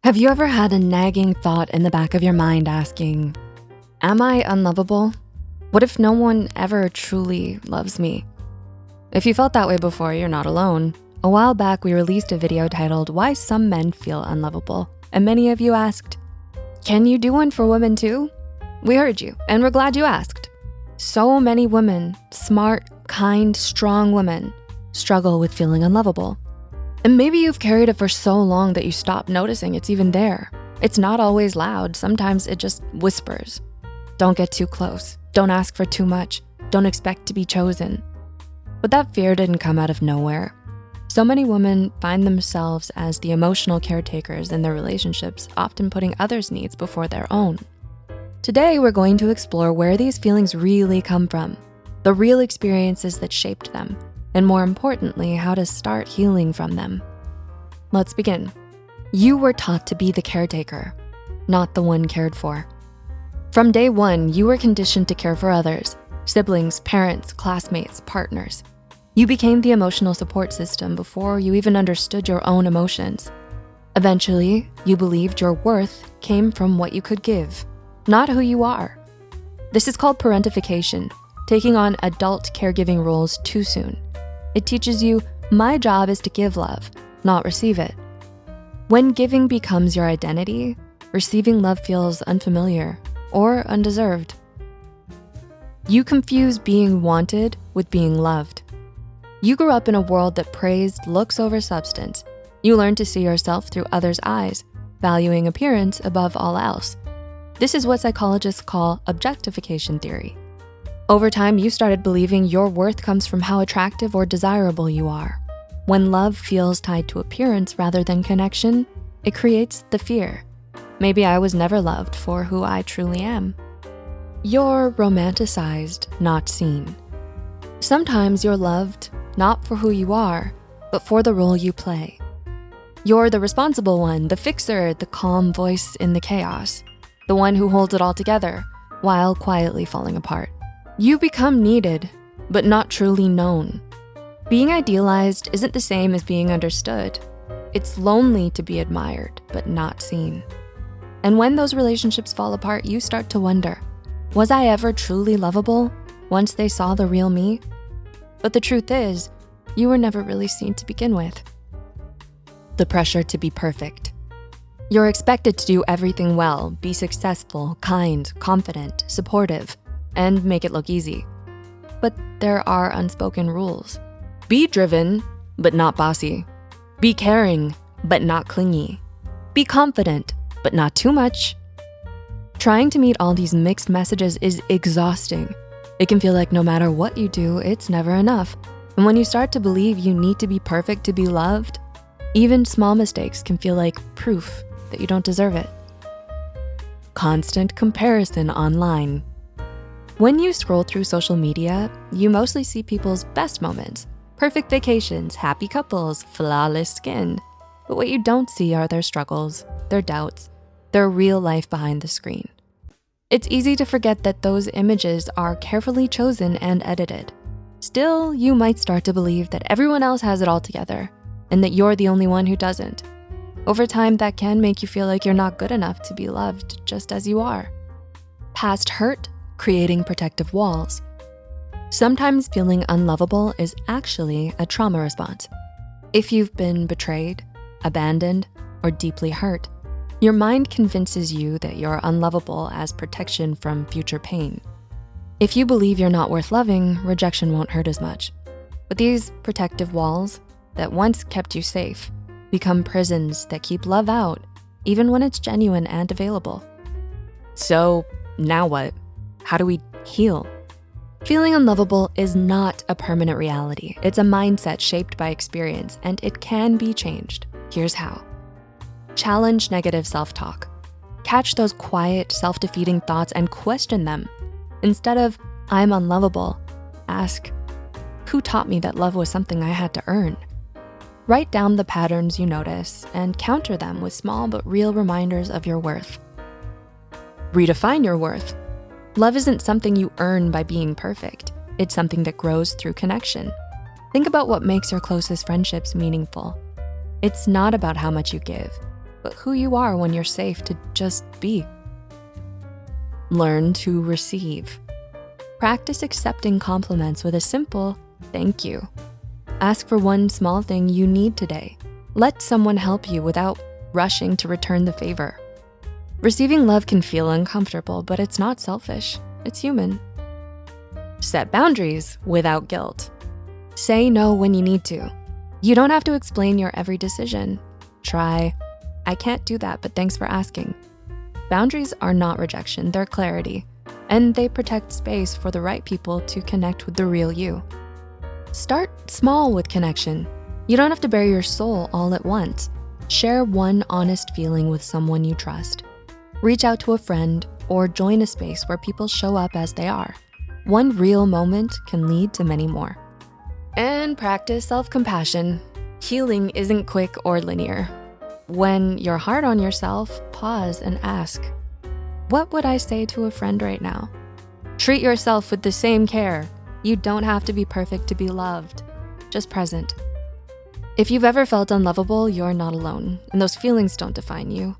Have you ever had a nagging thought in the back of your mind asking, am I unlovable? What if no one ever truly loves me? If you felt that way before, you're not alone. A while back, we released a video titled, Why Some Men Feel Unlovable. And many of you asked, can you do one for women too? We heard you, and we're glad you asked. So many women, smart, kind, strong women, struggle with feeling unlovable. And maybe you've carried it for so long that you stop noticing it's even there. It's not always loud. Sometimes it just whispers. Don't get too close. Don't ask for too much. Don't expect to be chosen. But that fear didn't come out of nowhere. So many women find themselves as the emotional caretakers in their relationships, often putting others' needs before their own. Today, we're going to explore where these feelings really come from, the real experiences that shaped them, and more importantly, how to start healing from them. Let's begin. You were taught to be the caretaker, not the one cared for. From day one, you were conditioned to care for others, siblings, parents, classmates, partners. You became the emotional support system before you even understood your own emotions. Eventually, you believed your worth came from what you could give, not who you are. This is called parentification, taking on adult caregiving roles too soon. It teaches you, my job is to give love, not receive it. When giving becomes your identity, receiving love feels unfamiliar or undeserved. You confuse being wanted with being loved. You grew up in a world that praised looks over substance. You learned to see yourself through others' eyes, valuing appearance above all else. This is what psychologists call objectification theory. Over time, you started believing your worth comes from how attractive or desirable you are. When love feels tied to appearance rather than connection, it creates the fear. Maybe I was never loved for who I truly am. You're romanticized, not seen. Sometimes you're loved not for who you are, but for the role you play. You're the responsible one, the fixer, the calm voice in the chaos, the one who holds it all together while quietly falling apart. You become needed, but not truly known. Being idealized isn't the same as being understood. It's lonely to be admired, but not seen. And when those relationships fall apart, you start to wonder, was I ever truly lovable once they saw the real me? But the truth is, you were never really seen to begin with. The pressure to be perfect. You're expected to do everything well, be successful, kind, confident, supportive, and make it look easy. But there are unspoken rules. Be driven, but not bossy. Be caring, but not clingy. Be confident, but not too much. Trying to meet all these mixed messages is exhausting. It can feel like no matter what you do, it's never enough. And when you start to believe you need to be perfect to be loved, even small mistakes can feel like proof that you don't deserve it. Constant comparison online. When you scroll through social media, you mostly see people's best moments, perfect vacations, happy couples, flawless skin. But what you don't see are their struggles, their doubts, their real life behind the screen. It's easy to forget that those images are carefully chosen and edited. Still, you might start to believe that everyone else has it all together and that you're the only one who doesn't. Over time, that can make you feel like you're not good enough to be loved just as you are. Past hurt, creating protective walls. Sometimes feeling unlovable is actually a trauma response. If you've been betrayed, abandoned, or deeply hurt, your mind convinces you that you're unlovable as protection from future pain. If you believe you're not worth loving, rejection won't hurt as much. But these protective walls that once kept you safe become prisons that keep love out, even when it's genuine and available. So now what? How do we heal? Feeling unlovable is not a permanent reality. It's a mindset shaped by experience, and it can be changed. Here's how. Challenge negative self-talk. Catch those quiet, self-defeating thoughts and question them. Instead of, I'm unlovable, ask, who taught me that love was something I had to earn? Write down the patterns you notice and counter them with small but real reminders of your worth. Redefine your worth. Love isn't something you earn by being perfect. It's something that grows through connection. Think about what makes your closest friendships meaningful. It's not about how much you give, but who you are when you're safe to just be. Learn to receive. Practice accepting compliments with a simple thank you. Ask for one small thing you need today. Let someone help you without rushing to return the favor. Receiving love can feel uncomfortable, but it's not selfish. It's human. Set boundaries without guilt. Say no when you need to. You don't have to explain your every decision. Try, I can't do that, but thanks for asking. Boundaries are not rejection, they're clarity, and they protect space for the right people to connect with the real you. Start small with connection. You don't have to bare your soul all at once. Share one honest feeling with someone you trust. Reach out to a friend or join a space where people show up as they are. One real moment can lead to many more. And practice self-compassion. Healing isn't quick or linear. When you're hard on yourself, pause and ask, what would I say to a friend right now? Treat yourself with the same care. You don't have to be perfect to be loved, just present. If you've ever felt unlovable, you're not alone, and those feelings don't define you.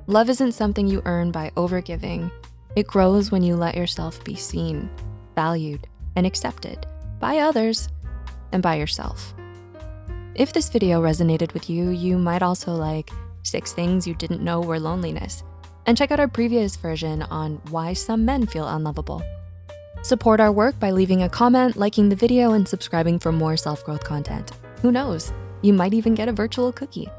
Love isn't something you earn by overgiving. It grows when you let yourself be seen, valued, and accepted by others and by yourself. If this video resonated with you, you might also like 6 things you didn't know were loneliness, and check out our previous version on why some men feel unlovable. Support our work by leaving a comment, liking the video, and subscribing for more self-growth content. Who knows? You might even get a virtual cookie.